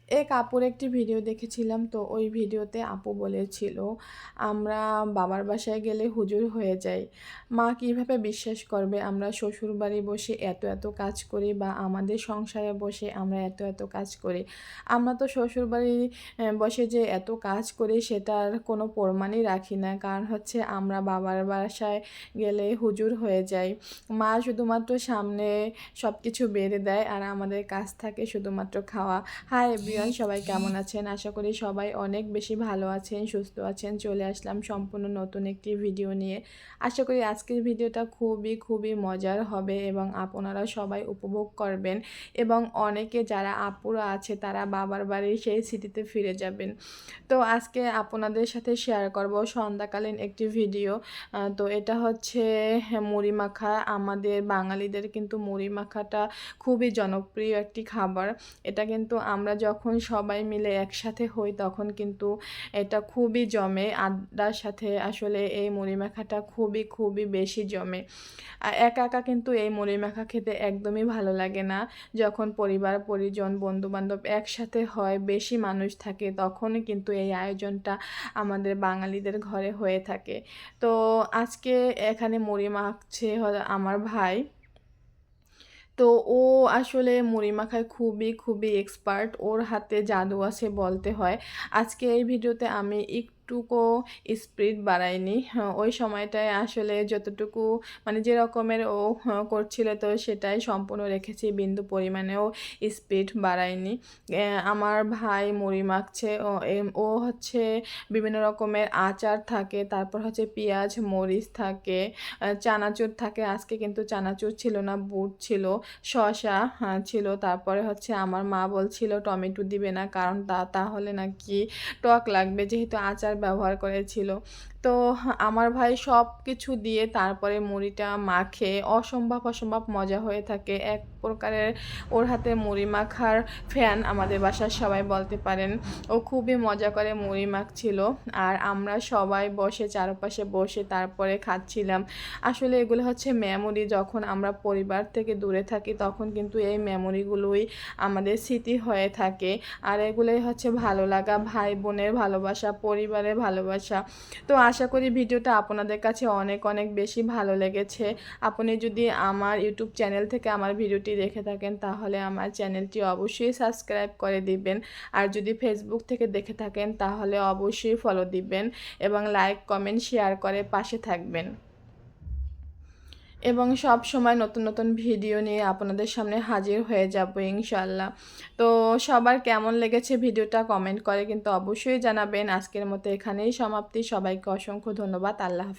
এক আপুর একটি ভিডিও দেখেছিলাম, তো ওই ভিডিওতে আপু বলেছিল আমরা বাবার বাসায় গেলে হুজুর হয়ে যাই। মা কিভাবে বিশ্বাস করবে আমরা শ্বশুর বাড়ি বসে এত এত কাজ করি বা আমাদের সংসারে বসে আমরা এত এত কাজ করি। আমরা তো শ্বশুর বাড়ি বসে যে এত কাজ করি সেটার কোনো প্রমাণই রাখি না, কারণ হচ্ছে আমরা বাবার বাসায় গেলে হুজুর হয়ে যাই। মা শুধুমাত্র সামনে সব কিছু বেড়ে দেয় আর আমাদের কাজ থাকে শুধুমাত্র খাওয়া। হাই এভরিওয়ান, সবাই কেমন আছেন? আশা করি সবাই অনেক বেশি ভালো আছেন, সুস্থ আছেন। চলে আসলাম সম্পূর্ণ নতুন একটি ভিডিও নিয়ে। আশা করি আজকের ভিডিওটা খুবই খুবই মজার হবে এবং আপনারা সবাই উপভোগ করবেন এবং অনেকে যারা আপুরা আছে তারা বাবার বাড়ির সেই স্মৃতিতে ফিরে যাবেন। তো আজকে আপনাদের সাথে শেয়ার করব সন্ধ্যাকালীন একটি ভিডিও। তো এটা হচ্ছে মুড়ি মাখা। আমাদের বাঙালিদের কিন্তু মুড়ি মাখাটা খুবই জনপ্রিয় একটি খাবার। এটা কিন্তু আমরা যখন সবাই মিলে একসাথে হই তখন কিন্তু এটা খুবই জমে। আড্ডার সাথে আসলে এই মুড়ি মাখাটা খুবই খুবই বেশি জমে। আর একা একা কিন্তু এই মুড়ি মাখা খেতে একদমই ভালো লাগে না। যখন পরিবার পরিজন বন্ধুবান্ধব একসাথে হয়, বেশি মানুষ থাকে, তখনই কিন্তু এই আয়োজনটা আমাদের বাঙালিদের ঘরে হয়ে থাকে। তো আজকে এখানে মুড়ি মাখছে আমার ভাই। তো ও আসলে মুড়ি মাখায় খুবই খুবই এক্সপার্ট, ওর হাতে জাদু আছে বলতে হয়। আজকে এই ভিডিওতে আমি একটুকু স্পিড বাড়াইনি। হ্যাঁ, ওই সময়টায় আসলে যতটুকু মানে যে রকমের ও করছিল তো সেটাই সম্পূর্ণ রেখেছি, বিন্দু পরিমাণেও স্পিড বাড়াইনি। আমার ভাই মুড়ি মাখছে, ও হচ্ছে বিভিন্ন রকমের আচার থাকে, তারপর হচ্ছে পেঁয়াজ মরিচ থাকে, চানাচুর থাকে। আজকে কিন্তু চানাচুর ছিল না, বুট ছিল, শসা ছিল। তারপরে হচ্ছে আমার মা বলছিল টমেটো দিবে না, কারণ তাহলে নাকি টক লাগবে, যেহেতু আচার ব্যবহার করেছিল। তো আমার ভাই সব কিছু দিয়ে তারপরে মুড়িটা মাখে অসম্ভব অসম্ভব মজা হয়ে থাকে। এক প্রকারের ওর হাতে মুড়ি মাখার ফ্যান আমাদের বাসার সবাই বলতে পারেন। ও খুবই মজা করে মুড়ি মাখছিল আর আমরা সবাই বসে চারপাশে বসে তারপরে খাচ্ছিলাম। আসলে এগুলো হচ্ছে মেমোরি, যখন আমরা পরিবার থেকে দূরে থাকি তখন কিন্তু এই মেমোরিগুলোই আমাদের স্মৃতি হয়ে থাকে। আর এগুলোই হচ্ছে ভালো লাগা, ভাই বোনের ভালোবাসা, পরিবারের ভালোবাসা। তো আশা করি ভিডিওটা আপনাদের কাছে অনেক অনেক বেশি ভালো লেগেছে। আপনি যদি আমার ইউটিউব চ্যানেল থেকে আমার ভিডিওটি দেখে থাকেন তাহলে আমার চ্যানেলটি অবশ্যই সাবস্ক্রাইব করে দিবেন। আর যদি ফেসবুক থেকে দেখে থাকেন তাহলে অবশ্যই ফলো দিবেন এবং লাইক কমেন্ট শেয়ার করে পাশে থাকবেন। এবং সব সময় নতুন নতুন ভিডিও নিয়ে আপনাদের সামনে হাজির হয়ে যাব ইনশাল্লাহ। তো সবার কেমন লেগেছে ভিডিওটা কমেন্ট করে কিন্তু অবশ্যই জানাবেন। আজকের মতো এখানেই সমাপ্তি। সবাইকে অসংখ্য ধন্যবাদ। আল্লাহ হাফেজ।